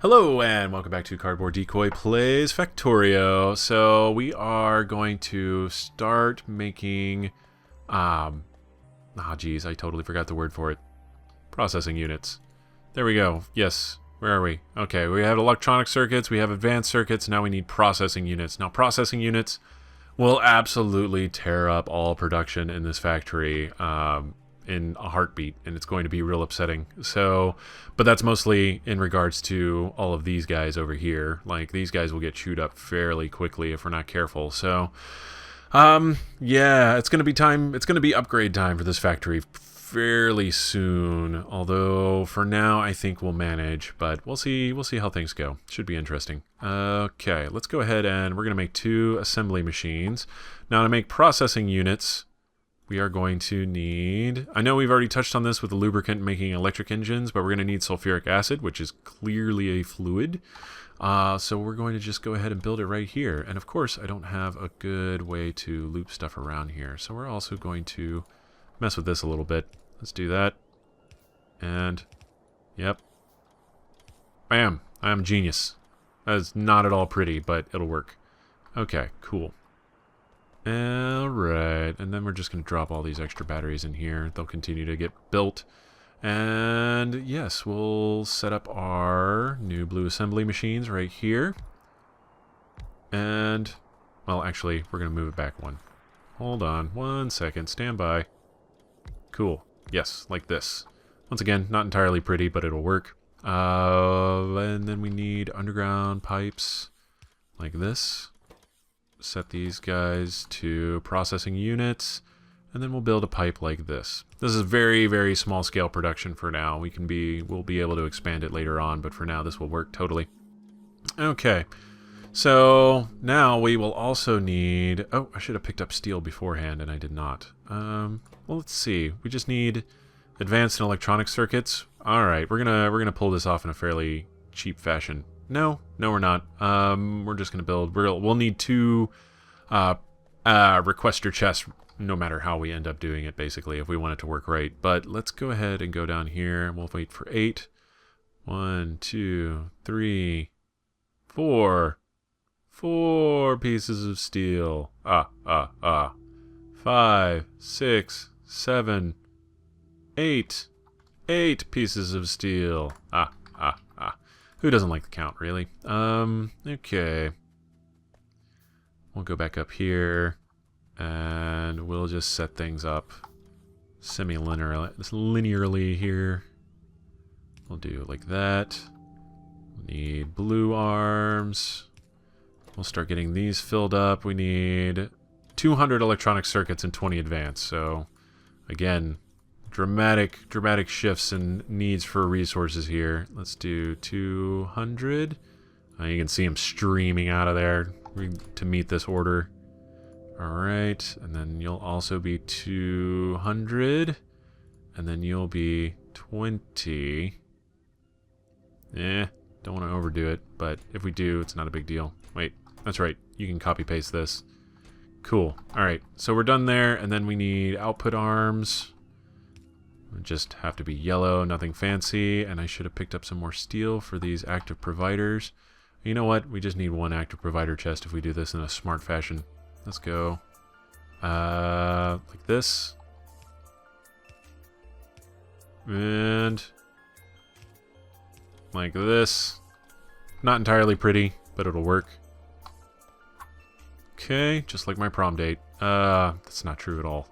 Hello and welcome back to Cardboard Decoy Plays Factorio. So we are going to start making, geez, I totally forgot the word for it. Processing units. There we go. Yes. Where are we? Okay, we have electronic circuits, we have advanced circuits, now we need processing units. Now processing units will absolutely tear up all production in this factory. In a heartbeat, and it's going to be real upsetting. So, but that's mostly in regards to all of these guys over here. Like, these guys will get chewed up fairly quickly if we're not careful. So, yeah, it's going to be time. It's going to be upgrade time for this factory fairly soon. Although, for now, I think we'll manage. But we'll see. We'll see how things go. Should be interesting. Okay, let's go ahead and we're going to make 2 assembly machines. Now, to make processing units, we are going to need... I know we've already touched on this with the lubricant making electric engines, but we're going to need sulfuric acid, which is clearly a fluid. So we're going to just go ahead and build it right here. And of course, I don't have a good way to loop stuff around here. So we're also going to mess with this a little bit. Let's do that. And, yep. Bam! I'm a genius. That is not at all pretty, but it'll work. Okay, cool. Alright, and then we're just going to drop all these extra batteries in here. They'll continue to get built. And yes, we'll set up our new blue assembly machines right here. And, well, actually, we're going to move it back one. Hold on, 1 second, stand by. Cool, yes, like this. Once again, not entirely pretty, but it'll work. And then we need underground pipes like this. Set these guys to processing units, and then we'll build a pipe like this. This is very, very small scale production for now. We'll be able to expand it later on, but for now this will work totally. Okay, so now we will also need... Oh, I should have picked up steel beforehand, and I did not. Well, let's see. We just need advanced and electronic circuits. All right, we're gonna pull this off in a fairly cheap fashion. No, we're not. We're just gonna build. We'll need 2 requester chests, no matter how we end up doing it. Basically, if we want it to work right. But let's go ahead and go down here, and we'll wait for 8. 1, 2, 3, 4. 4 pieces of steel. 5, 6, 7, 8. 8 pieces of steel. Who doesn't like the count, really? Okay. We'll go back up here, and we'll just set things up linearly here. We'll do it like that. We'll need blue arms. We'll start getting these filled up. We need 200 electronic circuits and 20 advanced. So, again, dramatic shifts in needs for resources here. Let's do 200. You can see them streaming out of there to meet this order. Alright, and then you'll also be 200. And then you'll be 20. Don't want to overdo it, but if we do, it's not a big deal. Wait, that's right. You can copy paste this. Cool. Alright, so we're done there, and then we need output arms. Just have to be yellow, nothing fancy, and I should have picked up some more steel for these active providers. You know what? We just need 1 active provider chest if we do this in a smart fashion. Let's go like this. And like this. Not entirely pretty, but it'll work. Okay, just like my prom date. That's not true at all.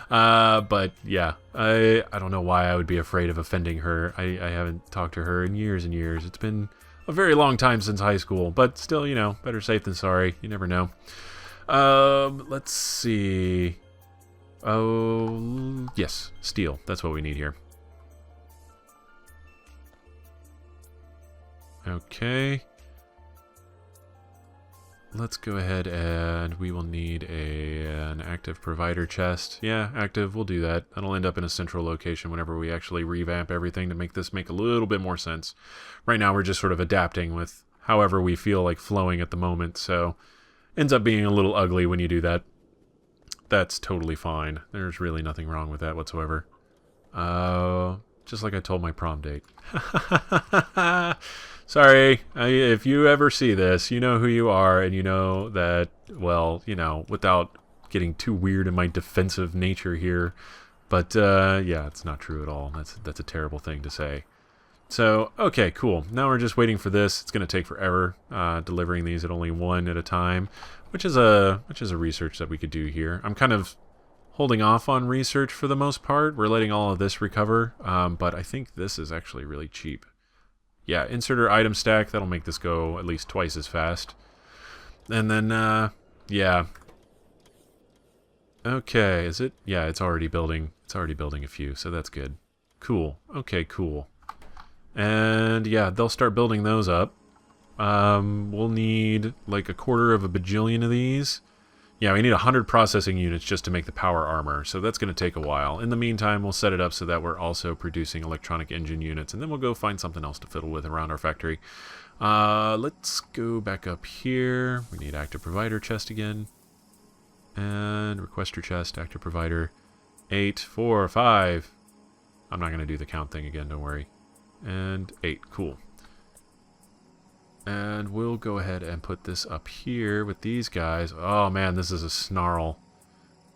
But yeah, I don't know why I would be afraid of offending her. I haven't talked to her in years and years. It's been a very long time since high school, but still, you know, better safe than sorry. You never know. Let's see. Oh, yes, steel. That's what we need here. Okay. Let's go ahead and we will need an active provider chest. Yeah, active, we'll do that. That'll end up in a central location whenever we actually revamp everything to make this make a little bit more sense. Right now we're just sort of adapting with however we feel like flowing at the moment, so ends up being a little ugly when you do that. That's totally fine. There's really nothing wrong with that whatsoever. Just like I told my prom date. Sorry, if you ever see this, you know who you are, and you know that, well, you know, without getting too weird in my defensive nature here. But, yeah, it's not true at all. That's a terrible thing to say. So, okay, cool. Now we're just waiting for this. It's going to take forever, delivering these at only one at a time, which is a research that we could do here. I'm kind of holding off on research for the most part. We're letting all of this recover, but I think this is actually really cheap. Yeah, inserter item stack, that'll make this go at least twice as fast. And then, yeah. Okay, is it? Yeah, it's already building. It's already building a few, so that's good. Cool. Okay, cool. And yeah, they'll start building those up. We'll need like a quarter of a bajillion of these. Yeah, we need 100 processing units just to make the power armor, so that's going to take a while. In the meantime, we'll set it up so that we're also producing electronic engine units, and then we'll go find something else to fiddle with around our factory. Let's go back up here. We need active provider chest again. And requester chest, active provider. 8, 4, 5. I'm not going to do the count thing again, don't worry. And 8, cool. And we'll go ahead and put this up here with these guys. Oh man, this is a snarl.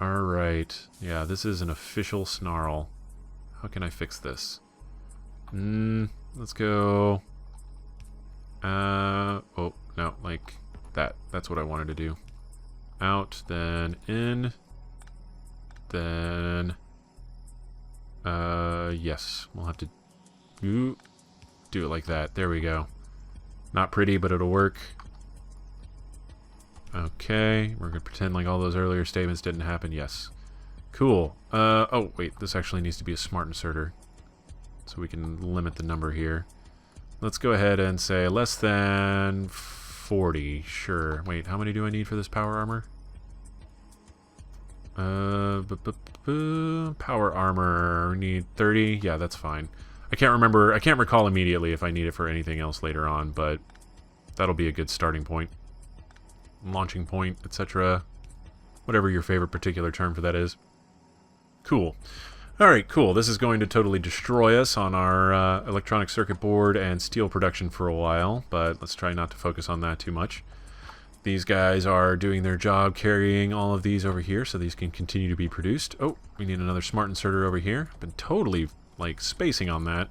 Alright. Yeah, this is an official snarl. How can I fix this? Let's go... oh, no, like that. That's what I wanted to do. Out, then in. Then... yes. We'll have to do it like that. There we go. Not pretty, but it'll work. Okay, we're going to pretend like all those earlier statements didn't happen. Yes. Cool. Oh, wait, this actually needs to be a smart inserter. So we can limit the number here. Let's go ahead and say less than 40. Sure. Wait, how many do I need for this power armor? Power armor. We need 30. Yeah, that's fine. I can't recall immediately if I need it for anything else later on, but that'll be a good starting point. Launching point, etc. Whatever your favorite particular term for that is. Cool. Alright, cool. This is going to totally destroy us on our electronic circuit board and steel production for a while, but let's try not to focus on that too much. These guys are doing their job carrying all of these over here so these can continue to be produced. Oh, we need another smart inserter over here. Been totally like spacing on that,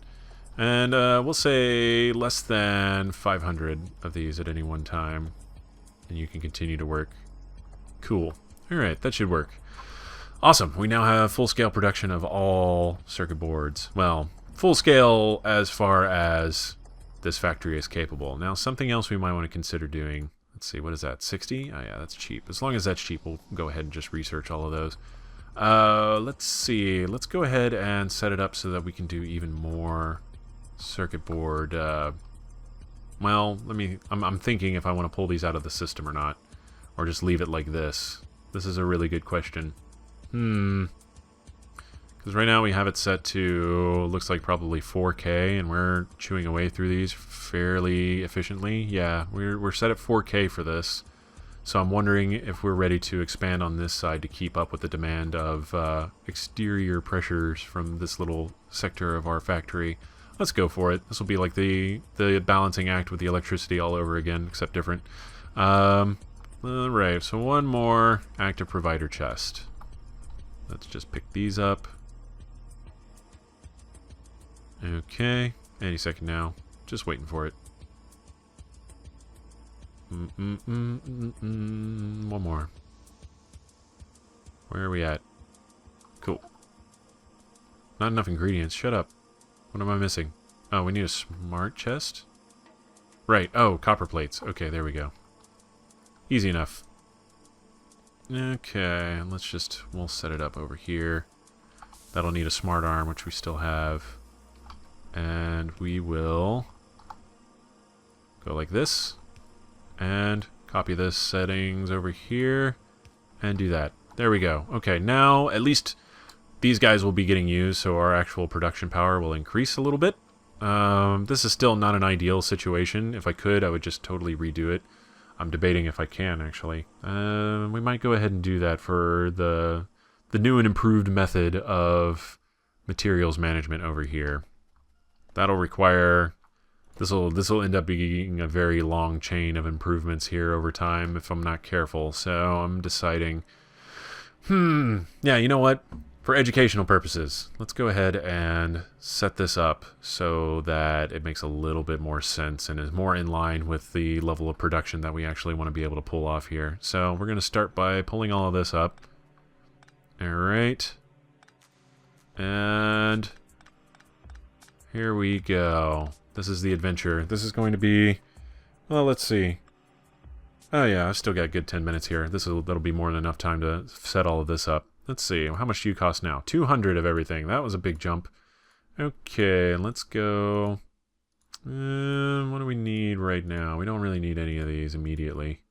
and we'll say less than 500 of these at any one time, and you can continue to work. Cool. Alright, that should work. Awesome. We now have full-scale production of all circuit boards. Well, full-scale as far as this factory is capable. Now, something else we might want to consider doing. Let's see, what is that, 60? Oh yeah, that's cheap. As long as that's cheap, we'll go ahead and just research all of those. Let's see. Let's go ahead and set it up so that we can do even more circuit board. Well, I'm thinking if I want to pull these out of the system or not, or just leave it like this. This is a really good question. Because right now we have it set to, looks like probably 4K, and we're chewing away through these fairly efficiently. Yeah, we're set at 4K for this. So I'm wondering if we're ready to expand on this side to keep up with the demand of exterior pressures from this little sector of our factory. Let's go for it. This will be like the balancing act with the electricity all over again, except different. Alright, so one more active provider chest. Let's just pick these up. Okay, any second now. Just waiting for it. One more. Where are we at? Cool. Not enough ingredients. Shut up. What am I missing? Oh, we need a smart chest? Right. Oh, copper plates. Okay, there we go. Easy enough. Okay, we'll set it up over here. That'll need a smart arm, which we still have. And we will go like this. And copy this settings over here. And do that. There we go. Okay, now at least these guys will be getting used, so our actual production power will increase a little bit. This is still not an ideal situation. If I could, I would just totally redo it. I'm debating if I can, actually. We might go ahead and do that for the new and improved method of materials management over here. That'll require This'll end up being a very long chain of improvements here over time if I'm not careful. So I'm deciding, yeah, you know what? For educational purposes, let's go ahead and set this up so that it makes a little bit more sense and is more in line with the level of production that we actually want to be able to pull off here. So we're going to start by pulling all of this up. All right. And here we go. This is the adventure. This is going to be, well, let's see. Oh yeah, I've still got a good 10 minutes here. That'll be more than enough time to set all of this up. Let's see, how much do you cost now? 200 of everything. That was a big jump. Okay, let's go. What do we need right now? We don't really need any of these immediately.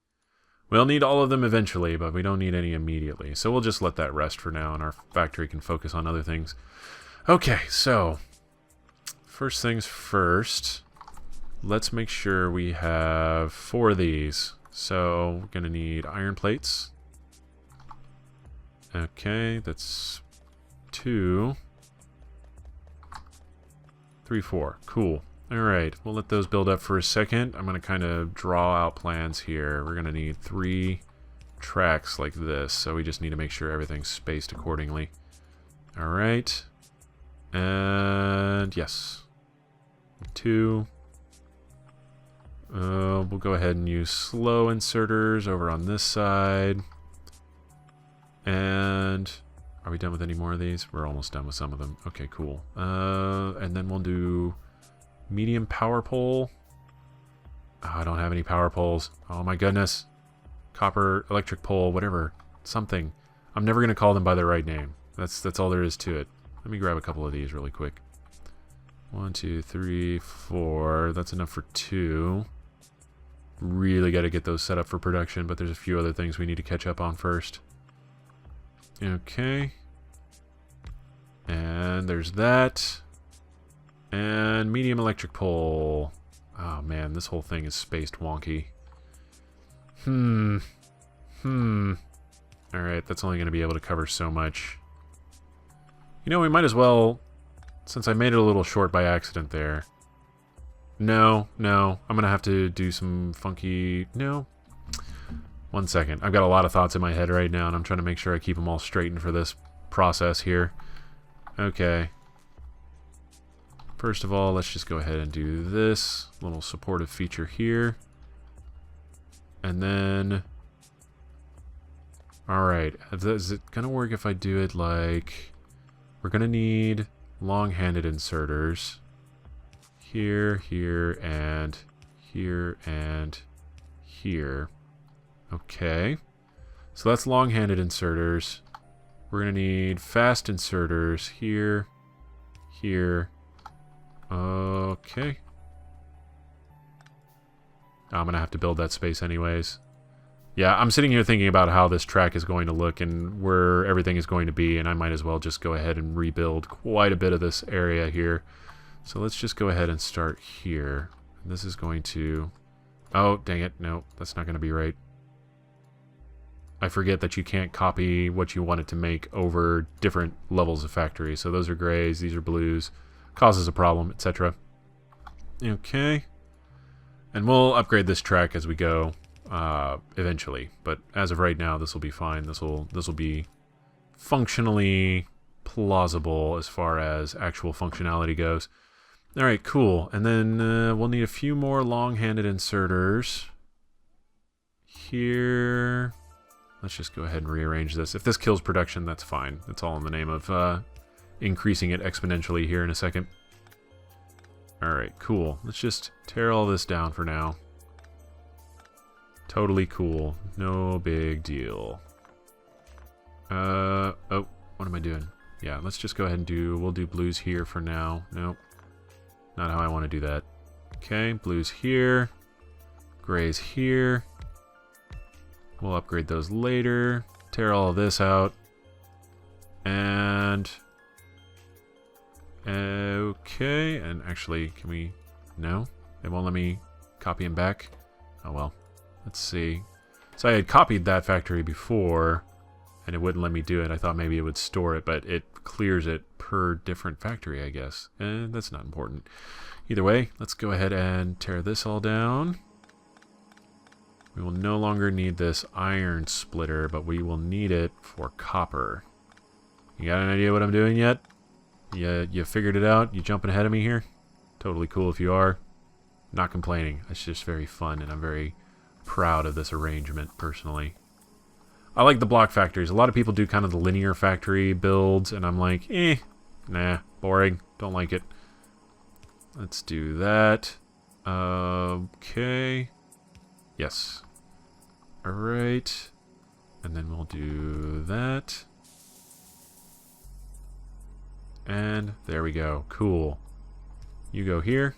We'll need all of them eventually, but we don't need any immediately. So we'll just let that rest for now, and our factory can focus on other things. Okay, so first things first. Let's make sure we have 4 of these. So we're going to need iron plates. Okay, that's 2, 3, 4. Cool. Alright, we'll let those build up for a second. I'm going to kind of draw out plans here. We're going to need 3 tracks like this, so we just need to make sure everything's spaced accordingly. Alright. And yes. 2. We'll go ahead and use slow inserters over on this side. And are we done with any more of these? We're almost done with some of them. Okay, cool. And then we'll do medium power pole. Oh, I don't have any power poles. Oh my goodness. Copper, electric pole, whatever. Something. I'm never going to call them by their right name. That's all there is to it. Let me grab a couple of these really quick. 1, 2, 3, 4. That's enough for 2. Really got to get those set up for production, but there's a few other things we need to catch up on first. Okay. And there's that. And medium electric pole. Oh man, this whole thing is spaced wonky. Alright, that's only going to be able to cover so much. You know, we might as well, since I made it a little short by accident there. No, I'm going to have to do some funky... No. 1 second. I've got a lot of thoughts in my head right now, and I'm trying to make sure I keep them all straightened for this process here. Okay. First of all, let's just go ahead and do this little supportive feature here. And then... Alright, is it going to work if I do it like... We're going to need long-handed inserters. Here, here, and here, and here. Okay. So that's long-handed inserters. We're going to need fast inserters here, here. Okay. I'm going to have to build that space anyways. Yeah, I'm sitting here thinking about how this track is going to look and where everything is going to be, and I might as well just go ahead and rebuild quite a bit of this area here. So let's just go ahead and start here. This is going to... Oh, dang it. No, that's not going to be right. I forget that you can't copy what you want it to make over different levels of factory. So those are grays, these are blues. Causes a problem, etc. Okay. And we'll upgrade this track as we go eventually. But as of right now, this will be fine. This will be functionally plausible as far as actual functionality goes. Alright, cool. And then we'll need a few more long-handed inserters. Here... Let's just go ahead and rearrange this. If this kills production, that's fine. It's all in the name of increasing it exponentially here in a second. Alright, cool. Let's just tear all this down for now. Totally cool. No big deal. Oh, what am I doing? Yeah, let's just go ahead and we'll do blues here for now. Nope. Not how I want to do that. Okay, blues here. Grays here. We'll upgrade those later. Tear all of this out. And... Okay, and actually, can we... No? They won't let me copy them back? Oh well. Let's see. So I had copied that factory before, and it wouldn't let me do it. I thought maybe it would store it, but it clears it per different factory, I guess. And that's not important. Either way, let's go ahead and tear this all down. We will no longer need this iron splitter, but we will need it for copper. You got an idea what I'm doing yet? You figured it out? You jumping ahead of me here? Totally cool if you are. Not complaining. It's just very fun, and I'm very proud of this arrangement, personally. I like the block factories. A lot of people do kind of the linear factory builds, and I'm like, nah, boring. Don't like it. Let's do that. Okay. Yes. Alright. And then we'll do that. And there we go. Cool. You go here.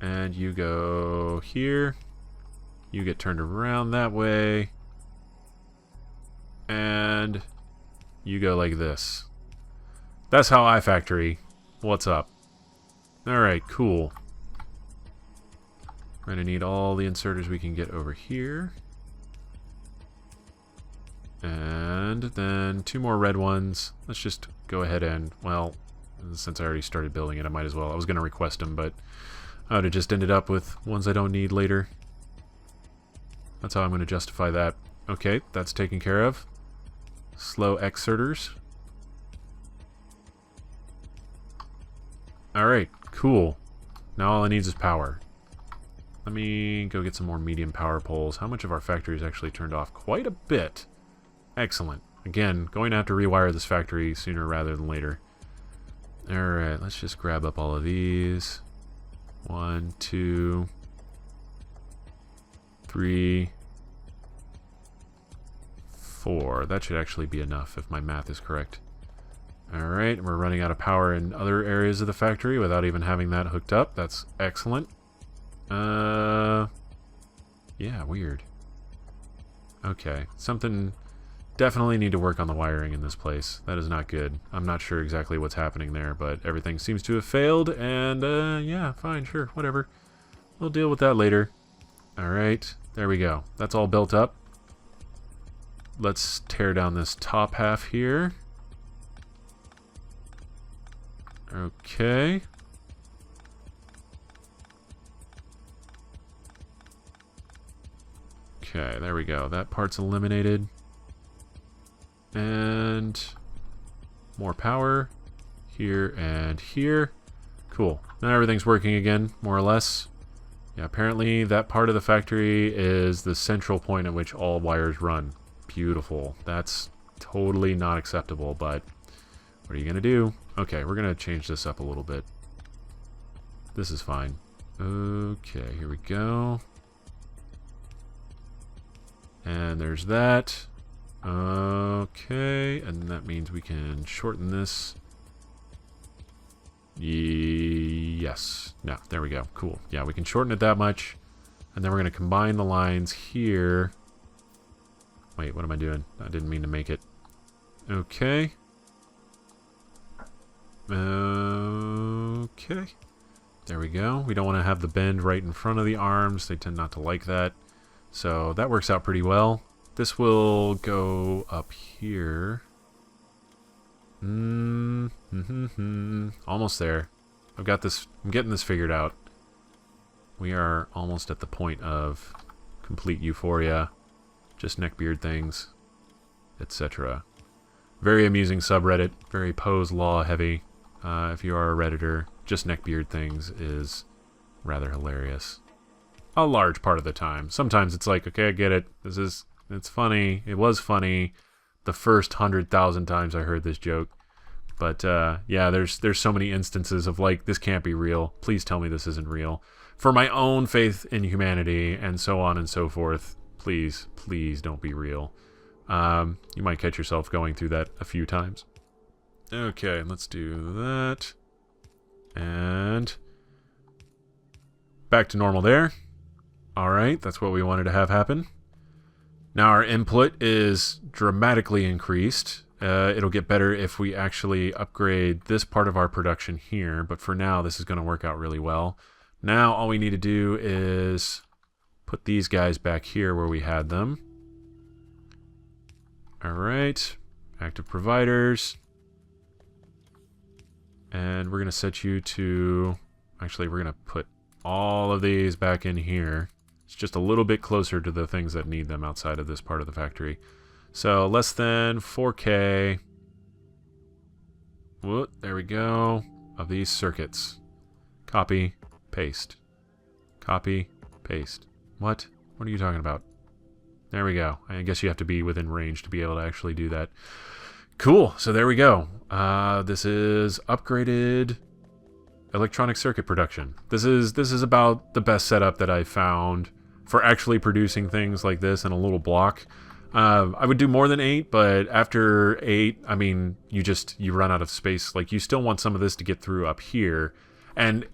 And you go here. You get turned around that way. And you go like this. That's how I factory. What's up? Alright, cool. We're going to need all the inserters we can get over here. And then 2 more red ones. Let's just go ahead and, well, since I already started building it, I might as well. I was going to request them, but I would have just ended up with ones I don't need later. That's how I'm going to justify that. Okay, that's taken care of. Slow exerters. Alright, cool. Now all I need is power. Let me go get some more medium power poles. How much of our factory is actually turned off? Quite a bit. Excellent. Again, going to have to rewire this factory sooner rather than later. Alright, let's just grab up all of these. 1, 2, 3, 4. That should actually be enough if my math is correct. Alright, we're running out of power in other areas of the factory without even having that hooked up. That's excellent. Yeah, weird. Okay, something... Definitely need to work on the wiring in this place. That is not good. I'm not sure exactly what's happening there, but everything seems to have failed, and, yeah, fine, sure, whatever. We'll deal with that later. Alright, there we go. That's all built up. Let's tear down this top half here. Okay. Okay, there we go. That part's eliminated. And more power here and here. Cool. Now everything's working again, more or less. Yeah, apparently that part of the factory is the central point at which all wires run. Beautiful. That's totally not acceptable, but what are you going to do? Okay, we're going to change this up a little bit. This is fine. Okay, here we go. And there's that. Okay, and that means we can shorten this. Yes. No, there we go. Cool. Yeah, we can shorten it that much. And then we're going to combine the lines here. Wait, what am I doing? I didn't mean to make it. Okay. Okay. There we go. We don't want to have the bend right in front of the arms. They tend not to like that. So that works out pretty well. This will go up here. Almost there. I've got this. I'm getting this figured out. We are almost at the point of complete euphoria. Just neckbeard things, etc. Very amusing subreddit. Very Poe's Law heavy. If you are a Redditor, just neckbeard things is rather hilarious. A large part of the time. Sometimes it's like, okay, I get it. It's funny. It was funny the first 100,000 times I heard this joke. But, yeah, there's so many instances of, like, this can't be real. Please tell me this isn't real. For my own faith in humanity and so on and so forth, please, please don't be real. You might catch yourself going through that a few times. Okay, let's do that. And back to normal there. Alright, that's what we wanted to have happen. Now our input is dramatically increased. It'll get better if we actually upgrade this part of our production here, but for now this is going to work out really well. Now all we need to do is put these guys back here where we had them. Alright, active providers. And we're going to set you to... Actually, we're going to put all of these back in here. It's just a little bit closer to the things that need them outside of this part of the factory. So less than 4K. Whoop, there we go. Of these circuits. Copy, paste. Copy, paste. What? What are you talking about? There we go. I guess you have to be within range to be able to actually do that. Cool. So there we go. This is upgraded electronic circuit production. This is about the best setup that I've found for actually producing things like this in a little block. I would do more than 8, but after 8, I mean, you run out of space. Like, you still want some of this to get through up here. And,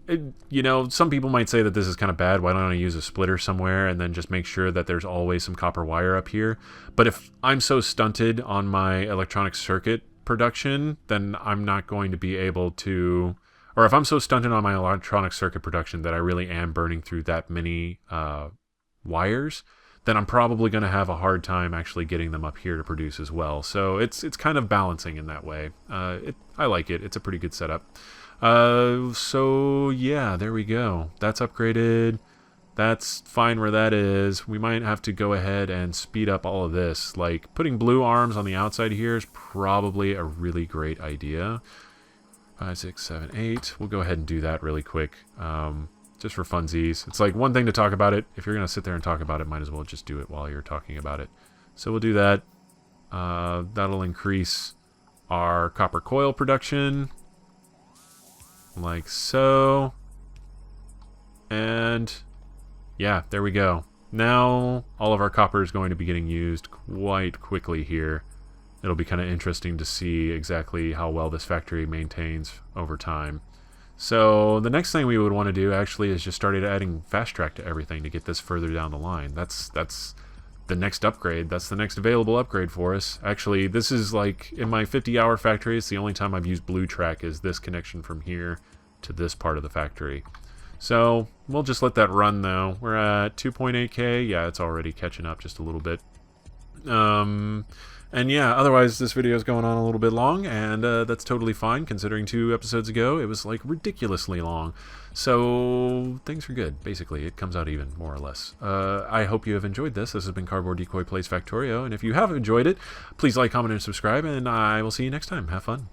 you know, some people might say that this is kind of bad. Why don't I use a splitter somewhere and then just make sure that there's always some copper wire up here? But if I'm so stunted on my electronic circuit production, then I'm not going to be able to... Or if I'm so stunted on my electronic circuit production that I really am burning through that many wires, then I'm probably going to have a hard time actually getting them up here to produce as well. So it's kind of balancing in that way. I like it. It's a pretty good setup. So yeah, there we go. That's upgraded. That's fine where that is. We might have to go ahead and speed up all of this. Like, putting blue arms on the outside here is probably a really great idea. 5, 6, 7, 8. We'll go ahead and do that really quick. Just for funsies. It's like one thing to talk about it. If you're going to sit there and talk about it, might as well just do it while you're talking about it. So we'll do that. That'll increase our copper coil production. Like so. And yeah, there we go. Now all of our copper is going to be getting used quite quickly here. It'll be kind of interesting to see exactly how well this factory maintains over time. So the next thing we would want to do actually is just start adding fast track to everything to get this further down the line. That's the next upgrade. That's the next available upgrade for us. Actually, this is like in my 50-hour factory, it's the only time I've used blue track is this connection from here to this part of the factory. So we'll just let that run though. We're at 2.8K. Yeah, it's already catching up just a little bit. And yeah, otherwise this video is going on a little bit long, and that's totally fine considering 2 episodes ago it was like ridiculously long. So things are good. Basically, it comes out even, more or less. I hope you have enjoyed this. This has been Cardboard Decoy Plays Factorio, and if you have enjoyed it, please like, comment, and subscribe, and I will see you next time. Have fun.